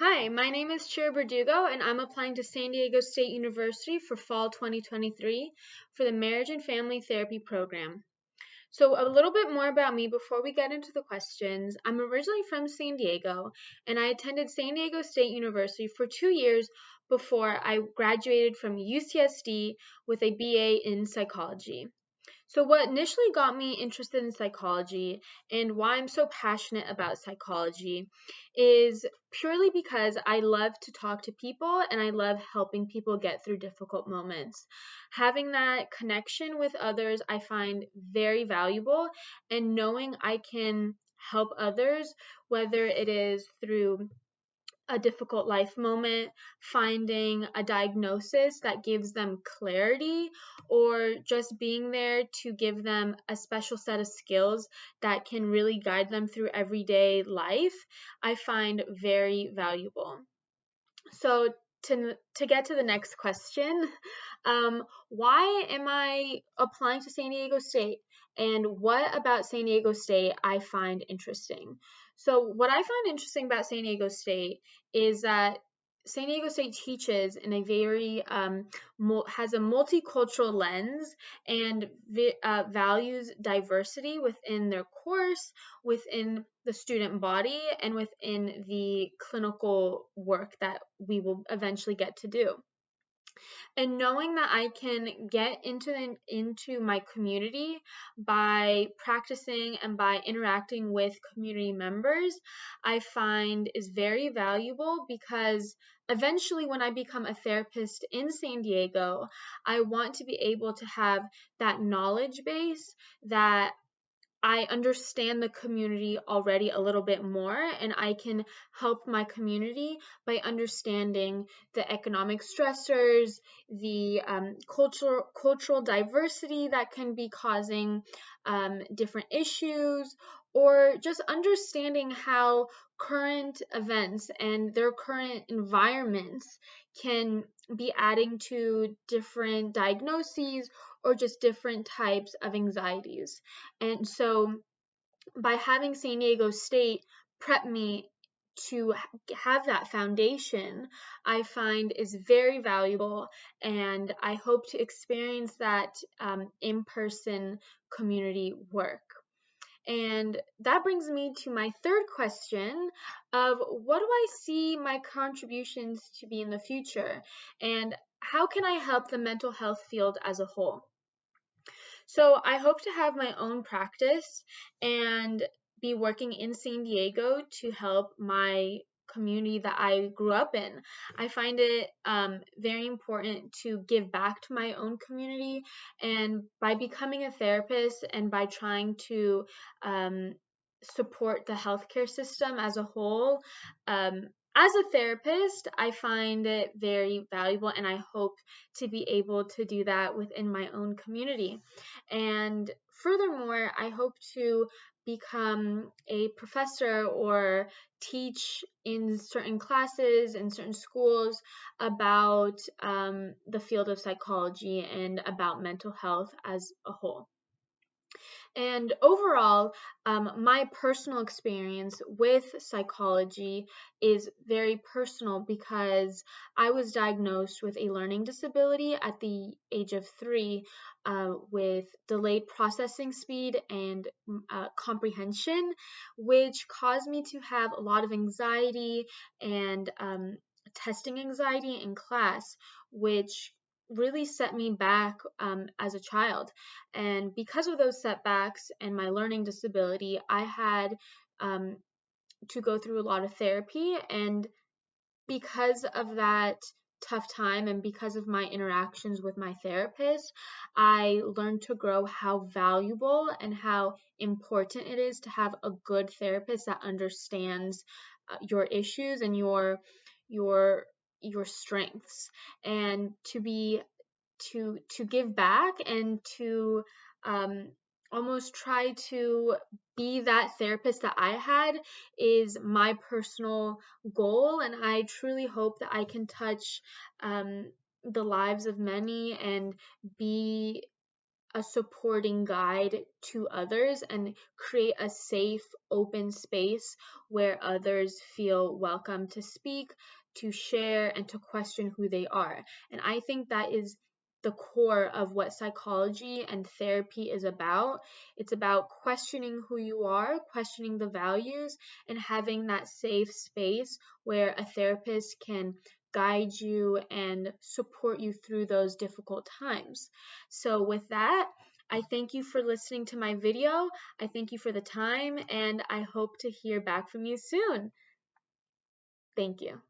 Hi, my name is Shira Berdugo, and I'm applying to San Diego State University for fall 2023 for the Marriage and Family Therapy program. So, a little bit more about me before we get into the questions. I'm originally from San Diego, and I attended San Diego State University for 2 years before I graduated from UCSD with a BA in psychology. So, what initially got me interested in psychology and why I'm so passionate about psychology is purely because I love to talk to people and I love helping people get through difficult moments. Having that connection with others, I find very valuable, and knowing I can help others, whether it is through a difficult life moment, finding a diagnosis that gives them clarity, or just being there to give them a special set of skills that can really guide them through everyday life, I find very valuable. So, to get to the next question, why am I applying to San Diego State, and what about San Diego State I find interesting? So, what I find interesting about San Diego State is that San Diego State teaches in a very has a multicultural lens and values diversity within their course, within the student body, and within the clinical work that we will eventually get to do. And knowing that I can get into my community by practicing and by interacting with community members, I find is very valuable, because eventually when I become a therapist in San Diego, I want to be able to have that knowledge base, that I understand the community already a little bit more, and I can help my community by understanding the economic stressors, the cultural diversity that can be causing different issues, or just understanding how current events and their current environments can be adding to different diagnoses or just different types of anxieties. And so by having San Diego State prep me to have that foundation, I find is very valuable, and I hope to experience that in person community work. And that brings me to my third question of what do I see my contributions to be in the future, and how can I help the mental health field as a whole? So I hope to have my own practice and be working in San Diego to help my community that I grew up in. I find it very important to give back to my own community, and by becoming a therapist and by trying to um, support the healthcare system as a whole. As a therapist, I find it very valuable, and I hope to be able to do that within my own community. And furthermore, I hope to become a professor or teach in certain classes in certain schools about the field of psychology and about mental health as a whole. And overall, my personal experience with psychology is very personal, because I was diagnosed with a learning disability at the age of 3, with delayed processing speed and comprehension, which caused me to have a lot of anxiety and testing anxiety in class, which really set me back as a child. And because of those setbacks and my learning disability, I had to go through a lot of therapy. And because of that tough time and because of my interactions with my therapist, I learned to grow how valuable and how important it is to have a good therapist that understands your issues and your your strengths, and to give back and to um, almost try to be that therapist that I had is my personal goal. And I truly hope that I can touch the lives of many and be a supporting guide to others and create a safe, open space where others feel welcome to speak, to share, and to question who they are. And I think that is the core of what psychology and therapy is about. It's about questioning who you are, questioning the values, and having that safe space where a therapist can guide you and support you through those difficult times. So with that, I thank you for listening to my video. I thank you for the time, and I hope to hear back from you soon. Thank you.